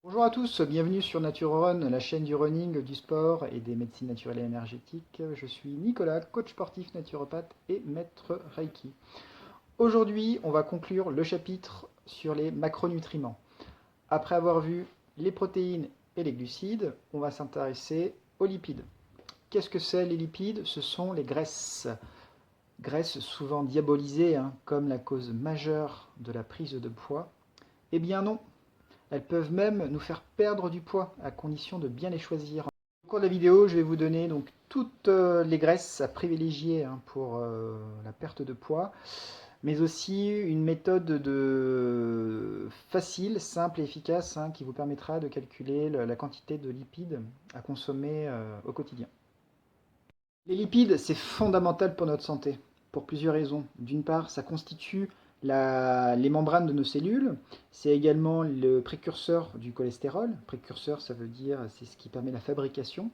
Bonjour à tous, bienvenue sur Nature Run, la chaîne du running, du sport et des médecines naturelles et énergétiques. Je suis Nicolas, coach sportif naturopathe et maître Reiki. Aujourd'hui, on va conclure le chapitre sur les macronutriments. Après avoir vu les protéines et les glucides, on va s'intéresser aux lipides. Qu'est-ce que c'est les lipides? Ce sont les graisses. Graisses souvent diabolisées comme la cause majeure de la prise de poids. Eh bien non, elles peuvent même nous faire perdre du poids à condition de bien les choisir. Au cours de la vidéo, je vais vous donner donc toutes les graisses à privilégier pour la perte de poids, mais aussi une méthode facile, simple et efficace qui vous permettra de calculer la quantité de lipides à consommer au quotidien. Les lipides, c'est fondamental pour notre santé, pour plusieurs raisons. D'une part, ça constitue les membranes de nos cellules. C'est également le précurseur du cholestérol. Précurseur, ça veut dire c'est ce qui permet la fabrication.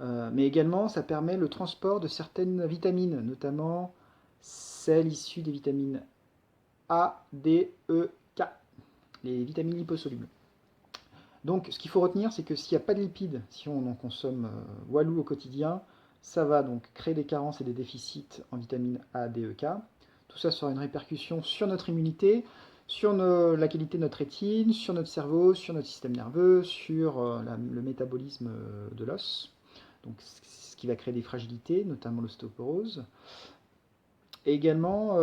Mais également, ça permet le transport de certaines vitamines, notamment celles issues des vitamines A, D, E, K, les vitamines liposolubles. Donc, ce qu'il faut retenir, c'est que s'il n'y a pas de lipides, si on en consomme walou au quotidien, ça va donc créer des carences et des déficits en vitamines A, D, E, K. Tout ça sera une répercussion sur notre immunité, sur la qualité de notre rétine, sur notre cerveau, sur notre système nerveux, sur le métabolisme de l'os. Donc, ce qui va créer des fragilités, notamment l'ostéoporose. Et également,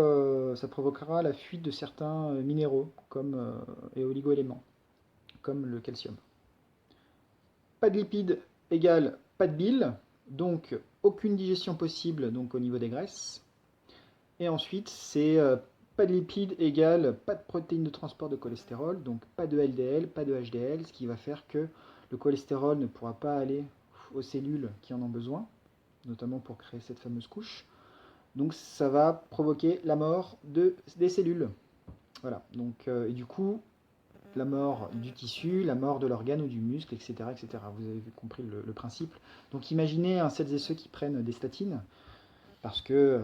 ça provoquera la fuite de certains minéraux et oligoéléments, comme le calcium. Pas de lipides égale pas de bile, donc aucune digestion possible donc au niveau des graisses. Et ensuite, c'est pas de lipides égale pas de protéines de transport de cholestérol, donc pas de LDL, pas de HDL, ce qui va faire que le cholestérol ne pourra pas aller aux cellules qui en ont besoin, notamment pour créer cette fameuse couche. Donc ça va provoquer la mort des cellules. Voilà, donc et du coup, la mort du tissu, la mort de l'organe ou du muscle, etc., etc. Vous avez compris le principe. Donc imaginez celles et ceux qui prennent des statines parce que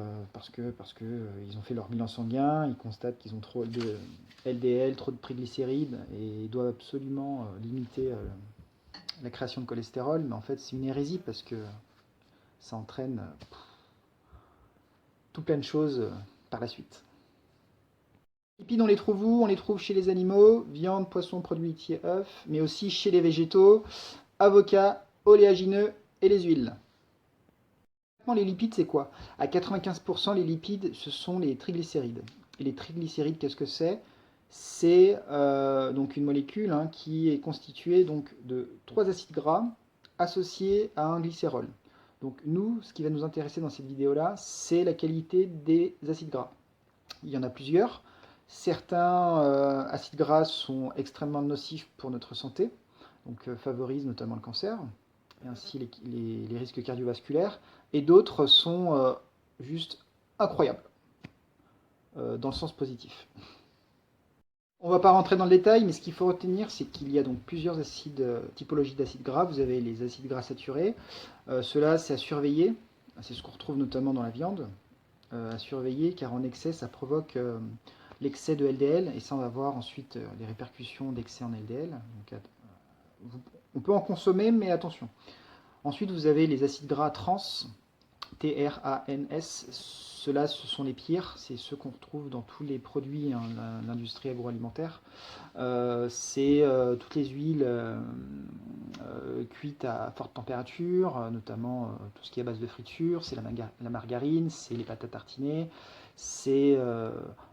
ils ont fait leur bilan sanguin, ils constatent qu'ils ont trop de LDL, trop de triglycérides et ils doivent absolument limiter la création de cholestérol. Mais en fait, c'est une hérésie parce que ça entraîne tout plein de choses par la suite. Les lipides, on les trouve où? On les trouve chez les animaux, viande, poisson, produits laitiers, œufs, mais aussi chez les végétaux, avocats, oléagineux et les huiles. Les lipides, c'est quoi? À 95%, les lipides, ce sont les triglycérides. Et les triglycérides, qu'est-ce que c'est? C'est donc une molécule qui est constituée donc, de trois acides gras associés à un glycérol. Donc nous, ce qui va nous intéresser dans cette vidéo-là, c'est la qualité des acides gras. Il y en a plusieurs. Certains acides gras sont extrêmement nocifs pour notre santé, donc favorisent notamment le cancer, et ainsi les risques cardiovasculaires, et d'autres sont juste incroyables, dans le sens positif. On ne va pas rentrer dans le détail, mais ce qu'il faut retenir, c'est qu'il y a donc plusieurs typologies d'acides gras. Vous avez les acides gras saturés. Cela, c'est à surveiller. C'est ce qu'on retrouve notamment dans la viande. À surveiller, car en excès, ça provoque l'excès de LDL, et ça, on va voir ensuite les répercussions d'excès en LDL. Donc, on peut en consommer, mais attention. Ensuite, vous avez les acides gras trans, TRANS. Ceux-là, ce sont les pires. C'est ceux qu'on retrouve dans tous les produits, l'industrie agroalimentaire. C'est toutes les huiles cuites à forte température, notamment tout ce qui est à base de friture. C'est la margarine, c'est les pâtes à tartiner, c'est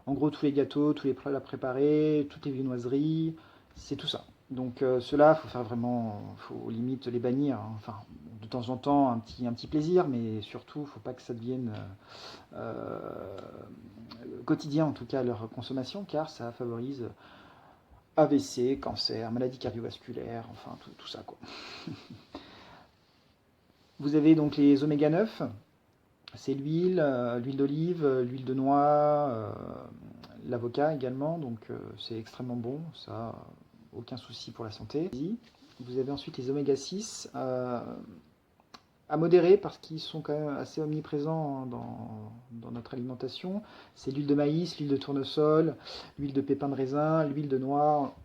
en gros tous les gâteaux, tous les plats à préparer, toutes les viennoiseries, c'est tout ça. Donc ceux-là, faut faire vraiment, faut limite les bannir. Enfin, de temps en temps, un petit plaisir, mais surtout, faut pas que ça devienne quotidien, en tout cas, leur consommation, car ça favorise AVC, cancer, maladie cardiovasculaire, enfin tout ça quoi. Vous avez donc les oméga 9, c'est l'huile d'olive, l'huile de noix, l'avocat également, donc c'est extrêmement bon, ça, aucun souci pour la santé. Vous avez ensuite les oméga 6, à modérer parce qu'ils sont quand même assez omniprésents dans notre alimentation. C'est l'huile de maïs, l'huile de tournesol, l'huile de pépin de raisin, l'huile de noix,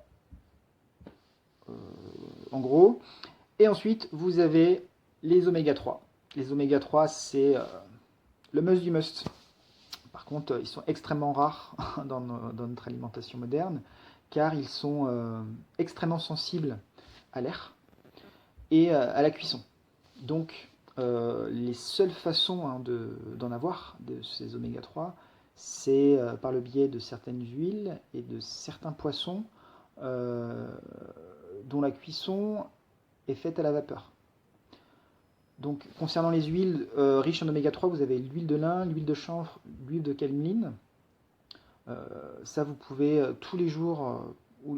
en gros. Et ensuite, vous avez les oméga 3. Les oméga 3, c'est le must du must. Par contre, ils sont extrêmement rares dans notre alimentation moderne, car ils sont extrêmement sensibles à l'air et à la cuisson. Donc, les seules façons d'en avoir, de ces oméga 3, c'est par le biais de certaines huiles et de certains poissons euh, dont la cuisson est faite à la vapeur. Donc, concernant les huiles riches en oméga 3, vous avez l'huile de lin, l'huile de chanvre, l'huile de cameline. Ça, vous pouvez tous les jours,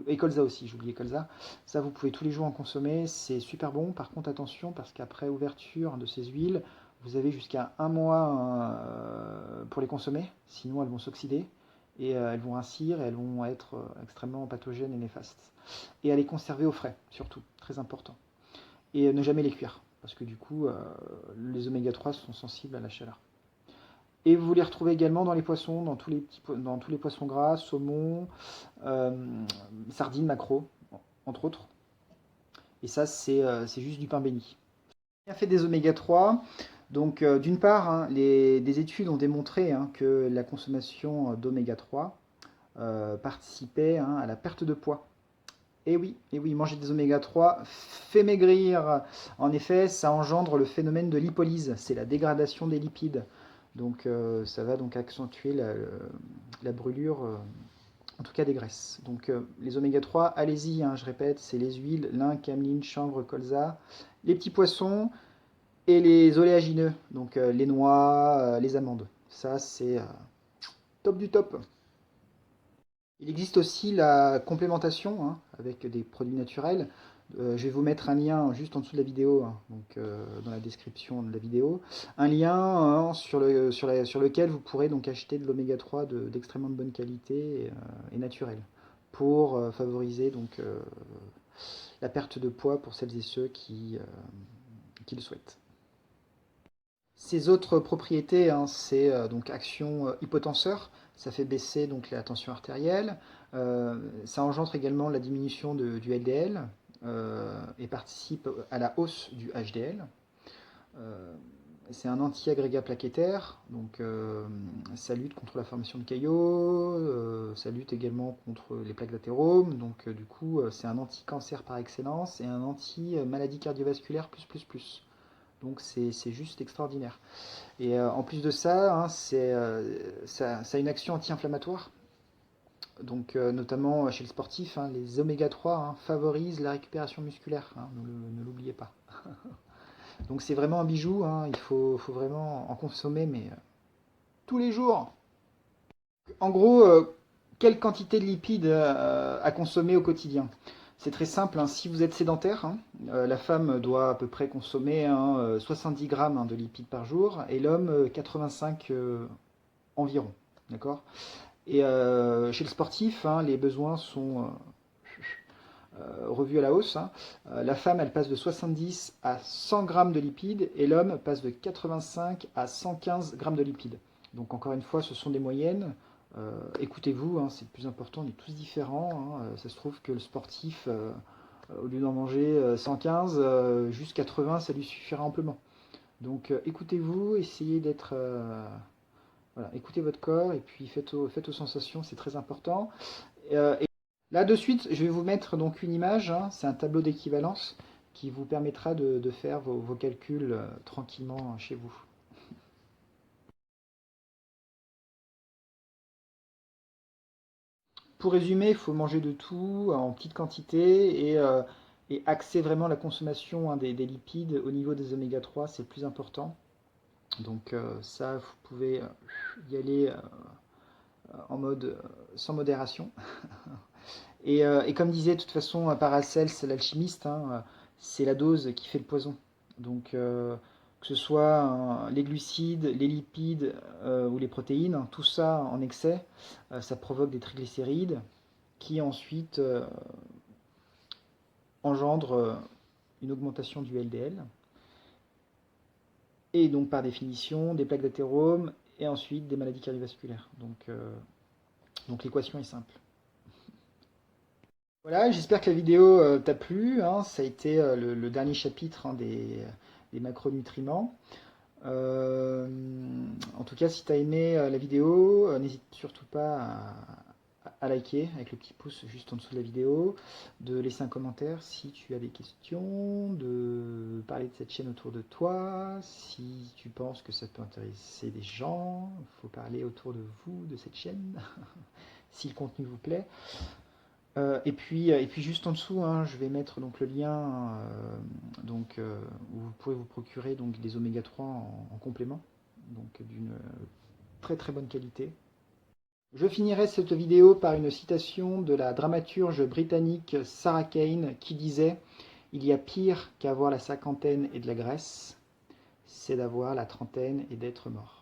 et colza aussi, j'oubliais colza. Ça, vous pouvez tous les jours en consommer, c'est super bon. Par contre, attention, parce qu'après ouverture de ces huiles, vous avez jusqu'à un mois pour les consommer, sinon elles vont s'oxyder et elles vont rincir et elles vont être extrêmement pathogènes et néfastes. Et à les conserver au frais, surtout, très important. Et ne jamais les cuire, parce que du coup, les oméga 3 sont sensibles à la chaleur. Et vous les retrouvez également dans les poissons, dans tous les poissons gras, saumon, euh, sardines, maquereaux, entre autres. Et ça, c'est juste du pain béni. Il a fait des oméga 3. Donc, d'une part, hein, des études ont démontré que la consommation d'oméga 3 participait à la perte de poids. Et oui, manger des oméga 3 fait maigrir. En effet, ça engendre le phénomène de lipolyse, c'est la dégradation des lipides. Donc ça va donc accentuer la brûlure, en tout cas des graisses. Donc les oméga 3, allez-y, je répète, c'est les huiles, lin, cameline, chanvre, colza, les petits poissons et les oléagineux, donc les noix, les amandes. Ça c'est top du top. Il existe aussi la complémentation avec des produits naturels. Je vais vous mettre un lien juste en dessous de la vidéo, donc dans la description de la vidéo, un lien sur lequel vous pourrez donc acheter de l'oméga 3 d'extrêmement de bonne qualité et naturelle pour favoriser donc la perte de poids pour celles et ceux qui le souhaitent. Ces autres propriétés, c'est donc action hypotenseur, ça fait baisser donc la tension artérielle, ça engendre également la diminution du LDL et participe à la hausse du HDL. Euh, c'est un anti-agrégat plaquettaire, donc ça lutte contre la formation de caillots, ça lutte également contre les plaques d'athérome, donc du coup c'est un anti-cancer par excellence et un anti-maladie cardiovasculaire plus. Donc c'est juste extraordinaire. Et en plus de ça, ça a une action anti-inflammatoire. Donc notamment chez le sportif, les oméga 3 favorisent la récupération musculaire, ne l'oubliez pas. Donc c'est vraiment un bijou, il faut vraiment en consommer, mais tous les jours. En gros, quelle quantité de lipides à consommer au quotidien? C'est très simple, si vous êtes sédentaire, la femme doit à peu près consommer 70 grammes de lipides par jour et l'homme 85 environ. D'accord. Et chez le sportif, les besoins sont revus à la hausse. La femme, elle passe de 70 à 100 grammes de lipides et l'homme passe de 85 à 115 grammes de lipides. Donc encore une fois, ce sont des moyennes. Écoutez-vous, c'est le plus important, on est tous différents. Ça se trouve que le sportif, au lieu d'en manger 115, juste 80, ça lui suffira amplement. Donc écoutez-vous, essayez d'être... voilà, écoutez votre corps et puis faites aux sensations, c'est très important. Et là de suite, je vais vous mettre donc une image, c'est un tableau d'équivalence qui vous permettra de faire vos calculs tranquillement chez vous. Pour résumer, il faut manger de tout en petite quantité et axer vraiment la consommation des lipides au niveau des oméga 3, c'est le plus important. Donc ça, vous pouvez y aller en mode sans modération. Et comme disait de toute façon Paracels, l'alchimiste, c'est la dose qui fait le poison. Donc que ce soit les glucides, les lipides ou les protéines, tout ça en excès, ça provoque des triglycérides qui ensuite engendrent une augmentation du LDL et donc par définition des plaques d'athérome et ensuite des maladies cardiovasculaires. Donc l'équation est simple. Voilà, j'espère que la vidéo t'a plu, hein. Ça a été le dernier chapitre, hein, des macronutriments. Euh, En tout cas, si tu as aimé la vidéo, n'hésite surtout pas à liker avec le petit pouce juste en dessous de la vidéo, de laisser un commentaire si tu as des questions, de parler de cette chaîne autour de toi, si tu penses que ça peut intéresser des gens, il faut parler autour de vous, de cette chaîne, si le contenu vous plaît. Et puis juste en dessous, hein, je vais mettre donc le lien où vous pouvez vous procurer donc des oméga 3 en complément, donc d'une très très bonne qualité. Je finirai cette vidéo par une citation de la dramaturge britannique Sarah Kane qui disait: il y a pire qu'avoir la cinquantaine et de la graisse, c'est d'avoir la trentaine et d'être mort.